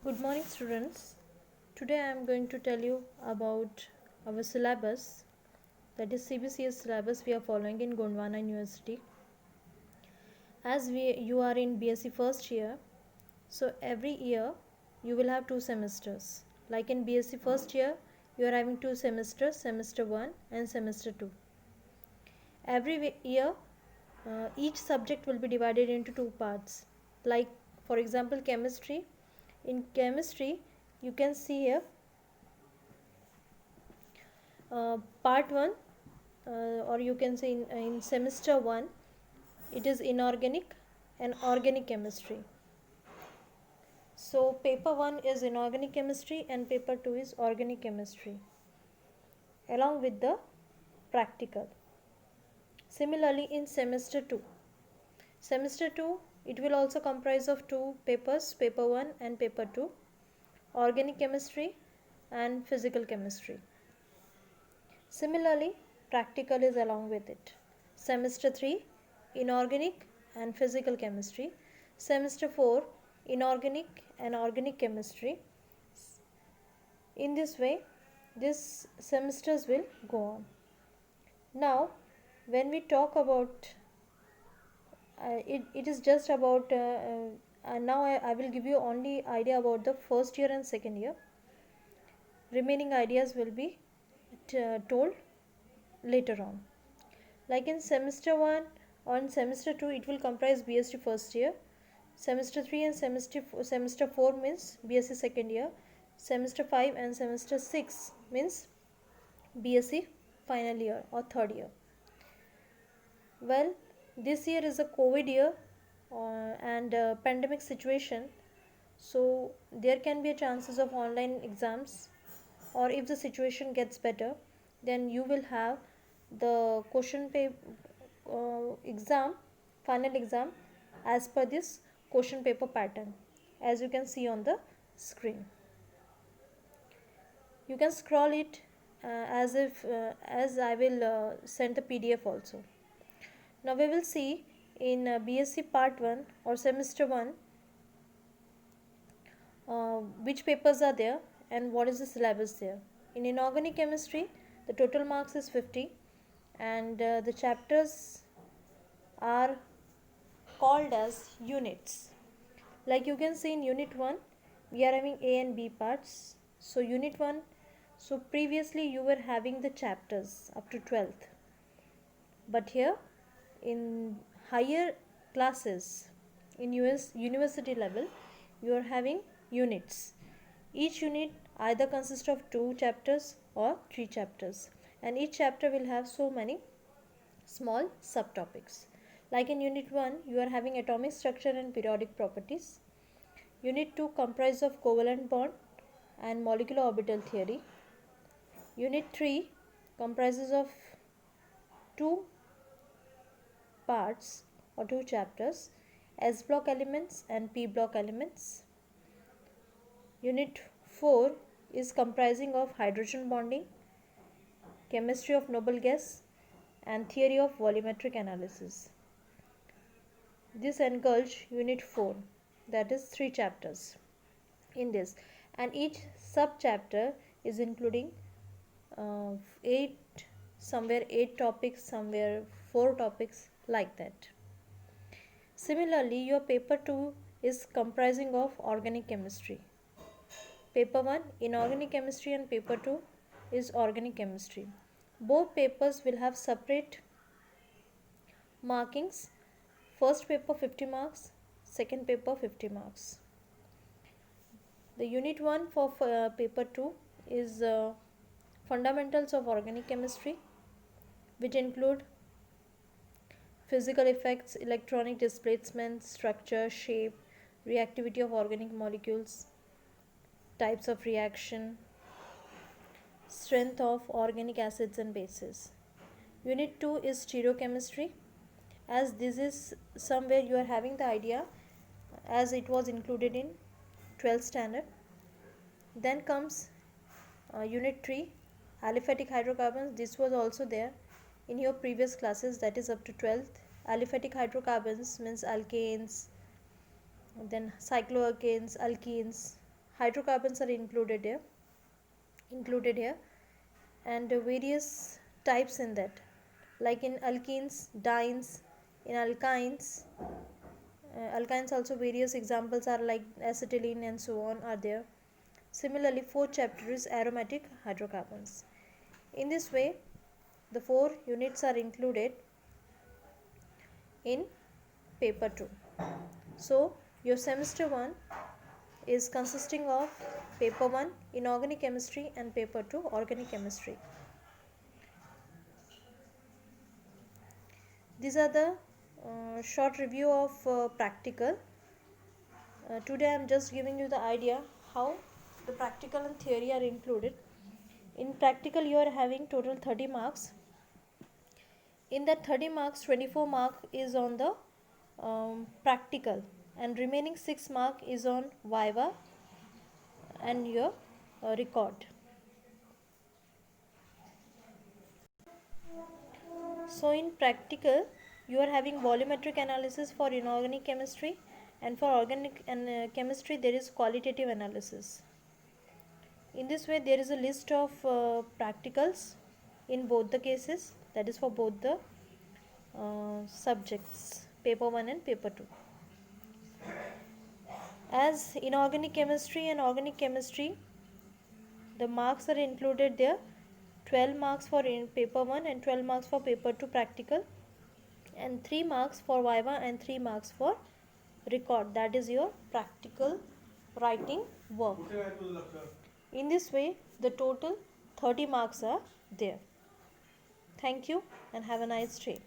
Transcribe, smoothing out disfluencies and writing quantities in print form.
Good morning, students. Today I am going to tell you about our syllabus, that is CBCS syllabus we are following in Gondwana University. As you are in BSc first year, so every year you will have two semesters. Like in BSc first year, you are having two semesters, semester 1 and semester 2. Every year, each subject will be divided into two parts. Like for example, chemistry. In chemistry, you can see here part 1, or you can say in semester 1 it is inorganic and organic chemistry. So paper 1 is inorganic chemistry and paper 2 is organic chemistry along with the practical. Similarly in semester 2 it will also comprise of two papers, paper 1 and paper 2, organic chemistry and physical chemistry. Similarly, practical is along with it. Semester 3, inorganic and physical chemistry. Semester 4, inorganic and organic chemistry. In this way, these semesters will go on. Now, when we talk about it is just about now I will give you only idea about the first year and second year. Remaining ideas will be told later on. Like in semester 1 or in semester 2 it will comprise BSc first year, semester 3 and semester 4 means BSc second year, semester 5 and semester 6 means BSc final year or third year. Well, this year is a COVID year and pandemic situation, so there can be a chances of online exams, or if the situation gets better then you will have the question paper exam, final exam, as per this question paper pattern, as you can see on the screen. You can scroll it as I will send the PDF also. Now we will see in BSc part 1 or semester 1 which papers are there and what is the syllabus there. In inorganic chemistry, the total marks is 50 and the chapters are called as units. Like you can see in unit 1, we are having A and B parts. So unit 1, so previously you were having the chapters up to 12th. But here in higher classes, in university level, you are having units. Each unit either consists of 2 chapters or 3 chapters, and each chapter will have so many small subtopics. Like in unit 1 you are having atomic structure and periodic properties. Unit 2 comprises of covalent bond and molecular orbital theory. Unit 3 comprises of 2 parts or 2 chapters, S block elements and P block elements. Unit 4 is comprising of hydrogen bonding, chemistry of noble gas and theory of volumetric analysis. This engulfs unit 4, that is 3 chapters in this, and each sub chapter is including 8 topics, somewhere 4 topics, like that. Similarly, your paper 2 is comprising of organic chemistry. Paper 1 inorganic chemistry and paper 2 is organic chemistry. Both papers will have separate markings. First paper 50 marks, second paper 50 marks. The unit 1 for paper 2 is fundamentals of organic chemistry, which include physical effects, electronic displacement, structure, shape, reactivity of organic molecules, types of reaction, strength of organic acids and bases. Unit 2 is stereochemistry, as this is somewhere you are having the idea as it was included in 12th standard. Then comes unit 3 aliphatic hydrocarbons. This was also there in your previous classes, that is up to 12th. Aliphatic hydrocarbons means alkanes, then cycloalkanes, alkenes, hydrocarbons are included here, and various types in that, like in alkenes, dienes, in alkynes also various examples are like acetylene and so on are there. Similarly, fourth chapter is aromatic hydrocarbons. In this way, the 4 units are included in paper 2. So your semester 1 is consisting of paper 1 inorganic chemistry and paper 2 organic chemistry. These are the short review of practical. Today I am just giving you the idea how the practical and theory are included. In practical you are having total 30 marks. In that 30 marks, 24 mark is on the practical, and remaining 6 mark is on viva and your record. So in practical you are having volumetric analysis for inorganic chemistry, and for organic and chemistry there is qualitative analysis. In this way there is a list of practicals in both the cases, that is for both the subjects, paper 1 and paper 2. As inorganic chemistry and organic chemistry, the marks are included there, 12 marks for in paper 1 and 12 marks for paper 2 practical, and 3 marks for viva and 3 marks for record, that is your practical writing work. In this way the total 30 marks are there. Thank you and have a nice day.